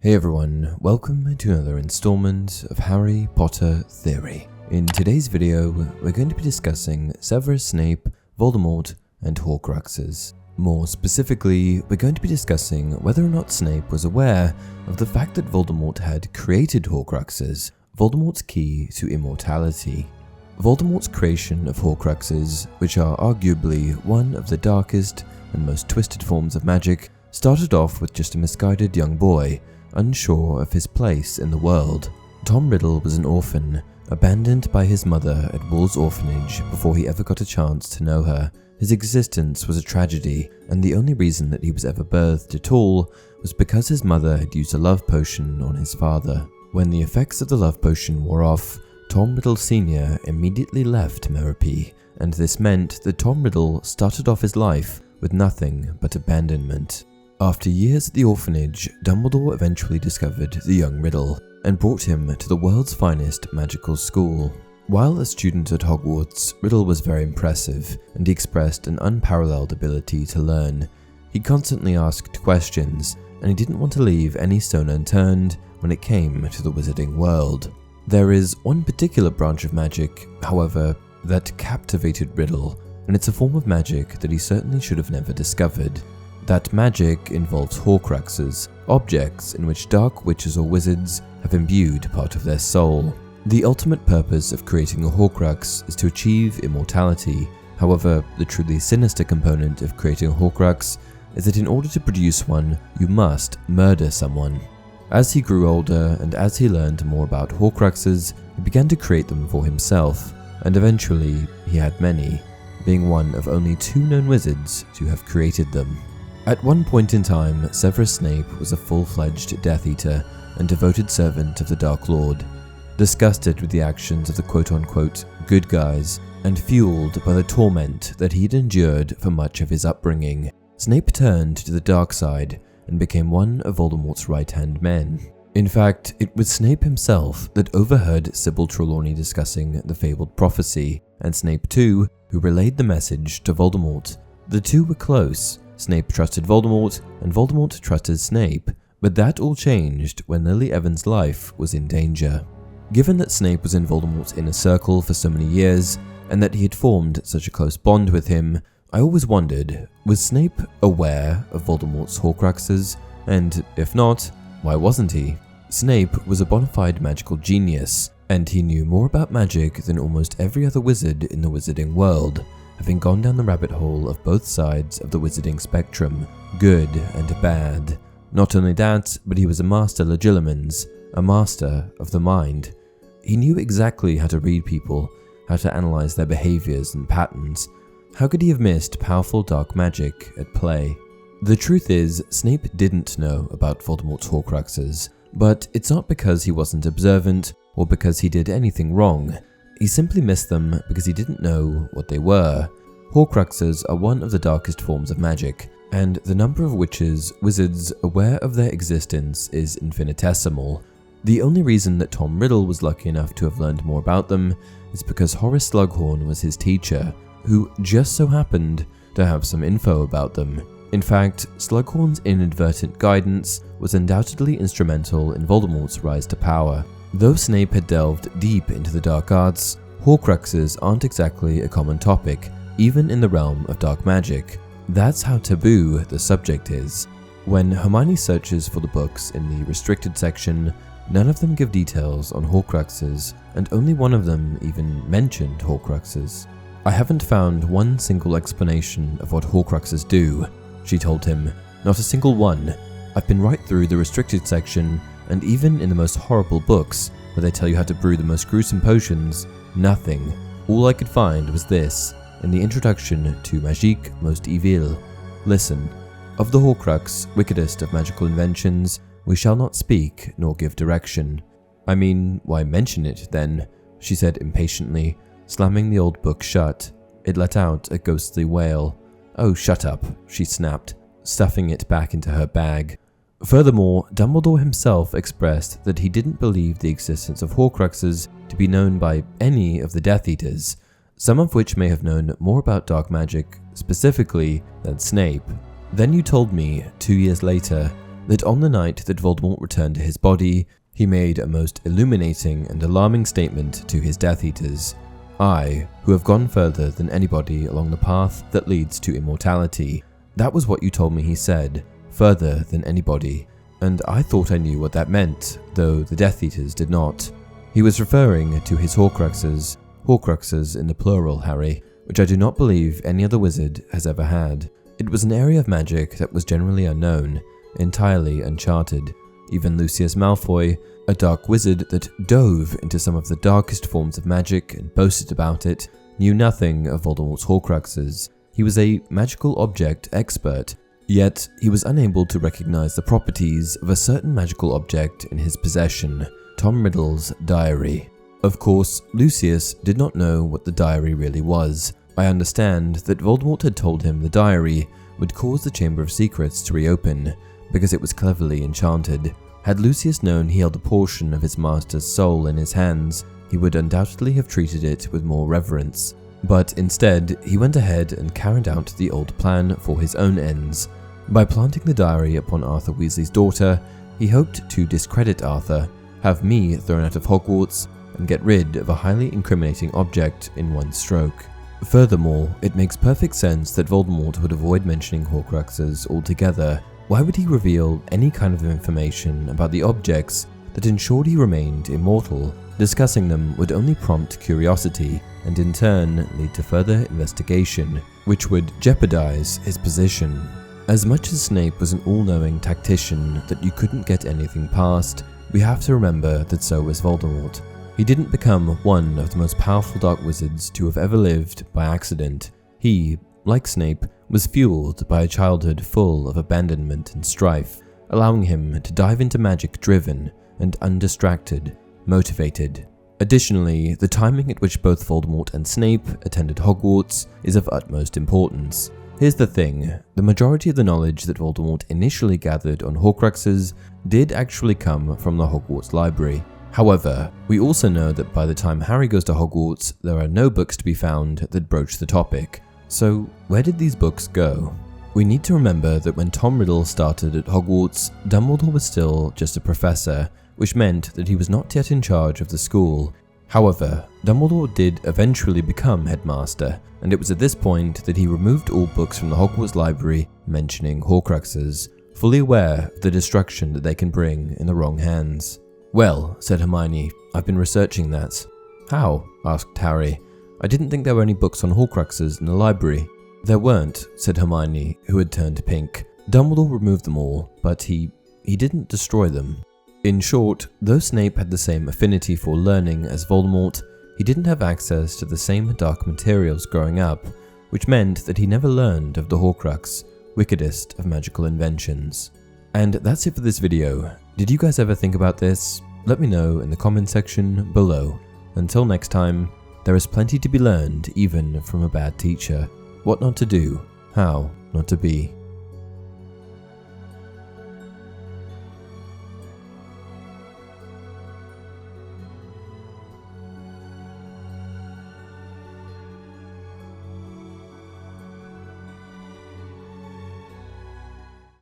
Hey everyone, welcome to another installment of Harry Potter Theory. In today's video, we're going to be discussing Severus Snape, Voldemort, and Horcruxes. More specifically, we're going to be discussing whether or not Snape was aware of the fact that Voldemort had created Horcruxes, Voldemort's key to immortality. Voldemort's creation of Horcruxes, which are arguably one of the darkest and most twisted forms of magic, started off with just a misguided young boy, unsure of his place in the world. Tom Riddle was an orphan, abandoned by his mother at Wool's Orphanage before he ever got a chance to know her. His existence was a tragedy, and the only reason that he was ever birthed at all was because his mother had used a love potion on his father. When the effects of the love potion wore off, Tom Riddle Sr. immediately left Merope, and this meant that Tom Riddle started off his life with nothing but abandonment. After years at the orphanage, Dumbledore eventually discovered the young Riddle and brought him to the world's finest magical school. While a student at Hogwarts, Riddle was very impressive, and he expressed an unparalleled ability to learn. He constantly asked questions, and he didn't want to leave any stone unturned when it came to the wizarding world. There is one particular branch of magic, however, that captivated Riddle, and it's a form of magic that he certainly should have never discovered. That magic involves Horcruxes, objects in which dark witches or wizards have imbued part of their soul. The ultimate purpose of creating a Horcrux is to achieve immortality. However, the truly sinister component of creating a Horcrux is that in order to produce one, you must murder someone. As he grew older and as he learned more about Horcruxes, he began to create them for himself, and eventually he had many, being one of only 2 known wizards to have created them. At one point in time, Severus Snape was a full-fledged Death Eater and devoted servant of the Dark Lord. Disgusted with the actions of the quote-unquote good guys, and fueled by the torment that he'd endured for much of his upbringing, Snape turned to the dark side and became one of Voldemort's right-hand men. In fact, it was Snape himself that overheard Sybil Trelawney discussing the fabled prophecy, and Snape too, who relayed the message to Voldemort. The two were close. Snape trusted Voldemort, and Voldemort trusted Snape, but that all changed when Lily Evans' life was in danger. Given that Snape was in Voldemort's inner circle for so many years, and that he had formed such a close bond with him, I always wondered, was Snape aware of Voldemort's Horcruxes, and if not, why wasn't he? Snape was a bona fide magical genius, and he knew more about magic than almost every other wizard in the wizarding world, having gone down the rabbit hole of both sides of the wizarding spectrum, good and bad. Not only that, but he was a master legilimens, a master of the mind. He knew exactly how to read people, how to analyze their behaviors and patterns. How could he have missed powerful dark magic at play? The truth is, Snape didn't know about Voldemort's Horcruxes, but it's not because he wasn't observant or because he did anything wrong. He simply missed them because he didn't know what they were. Horcruxes are one of the darkest forms of magic, and the number of witches, wizards aware of their existence is infinitesimal. The only reason that Tom Riddle was lucky enough to have learned more about them is because Horace Slughorn was his teacher, who just so happened to have some info about them. In fact, Slughorn's inadvertent guidance was undoubtedly instrumental in Voldemort's rise to power. Though Snape had delved deep into the dark arts, Horcruxes aren't exactly a common topic, even in the realm of dark magic. That's how taboo the subject is. When Hermione searches for the books in the restricted section, none of them give details on Horcruxes, and only one of them even mentioned Horcruxes. "I haven't found one single explanation of what Horcruxes do," she told him. "Not a single one. I've been right through the restricted section, and even in the most horrible books, where they tell you how to brew the most gruesome potions, nothing. All I could find was this, in the introduction to Magique Most Evil. Listen, of the Horcrux, wickedest of magical inventions, we shall not speak nor give direction." "I mean, why mention it, then?" she said impatiently, slamming the old book shut. It let out a ghostly wail. "Oh, shut up," she snapped, stuffing it back into her bag. Furthermore, Dumbledore himself expressed that he didn't believe the existence of Horcruxes to be known by any of the Death Eaters, some of which may have known more about dark magic specifically than Snape. Then you told me, 2 years later, that on the night that Voldemort returned to his body, he made a most illuminating and alarming statement to his Death Eaters. I, who have gone further than anybody along the path that leads to immortality. That was what you told me, he said, further than anybody. And I thought I knew what that meant, though the Death Eaters did not. He was referring to his Horcruxes, Horcruxes in the plural, Harry, which I do not believe any other wizard has ever had. It was an area of magic that was generally unknown, entirely uncharted. Even Lucius Malfoy, a dark wizard that dove into some of the darkest forms of magic and boasted about it, knew nothing of Voldemort's Horcruxes. He was a magical object expert, yet he was unable to recognize the properties of a certain magical object in his possession, Tom Riddle's diary. Of course, Lucius did not know what the diary really was. I understand that Voldemort had told him the diary would cause the Chamber of Secrets to reopen, because it was cleverly enchanted. Had Lucius known he held a portion of his master's soul in his hands, he would undoubtedly have treated it with more reverence. But instead, he went ahead and carried out the old plan for his own ends. By planting the diary upon Arthur Weasley's daughter, he hoped to discredit Arthur, have me thrown out of Hogwarts, and get rid of a highly incriminating object in one stroke. Furthermore, it makes perfect sense that Voldemort would avoid mentioning Horcruxes altogether. Why would he reveal any kind of information about the objects that ensured he remained immortal? Discussing them would only prompt curiosity, and in turn lead to further investigation, which would jeopardize his position. As much as Snape was an all-knowing tactician that you couldn't get anything past, we have to remember that so was Voldemort. He didn't become one of the most powerful dark wizards to have ever lived by accident. He, like Snape, was fueled by a childhood full of abandonment and strife, allowing him to dive into magic driven and undistracted, motivated. Additionally, the timing at which both Voldemort and Snape attended Hogwarts is of utmost importance. Here's the thing, the majority of the knowledge that Voldemort initially gathered on Horcruxes did actually come from the Hogwarts library. However, we also know that by the time Harry goes to Hogwarts, there are no books to be found that broach the topic. So, where did these books go? We need to remember that when Tom Riddle started at Hogwarts, Dumbledore was still just a professor, which meant that he was not yet in charge of the school. However, Dumbledore did eventually become headmaster, and it was at this point that he removed all books from the Hogwarts library mentioning Horcruxes, fully aware of the destruction that they can bring in the wrong hands. "Well," said Hermione, "I've been researching that." "How?" asked Harry. "I didn't think there were any books on Horcruxes in the library." "There weren't," said Hermione, who had turned pink. "Dumbledore removed them all, but he didn't destroy them." In short, though Snape had the same affinity for learning as Voldemort, he didn't have access to the same dark materials growing up, which meant that he never learned of the Horcrux, wickedest of magical inventions. And that's it for this video. Did you guys ever think about this? Let me know in the comment section below. Until next time, there is plenty to be learned even from a bad teacher. What not to do, how not to be.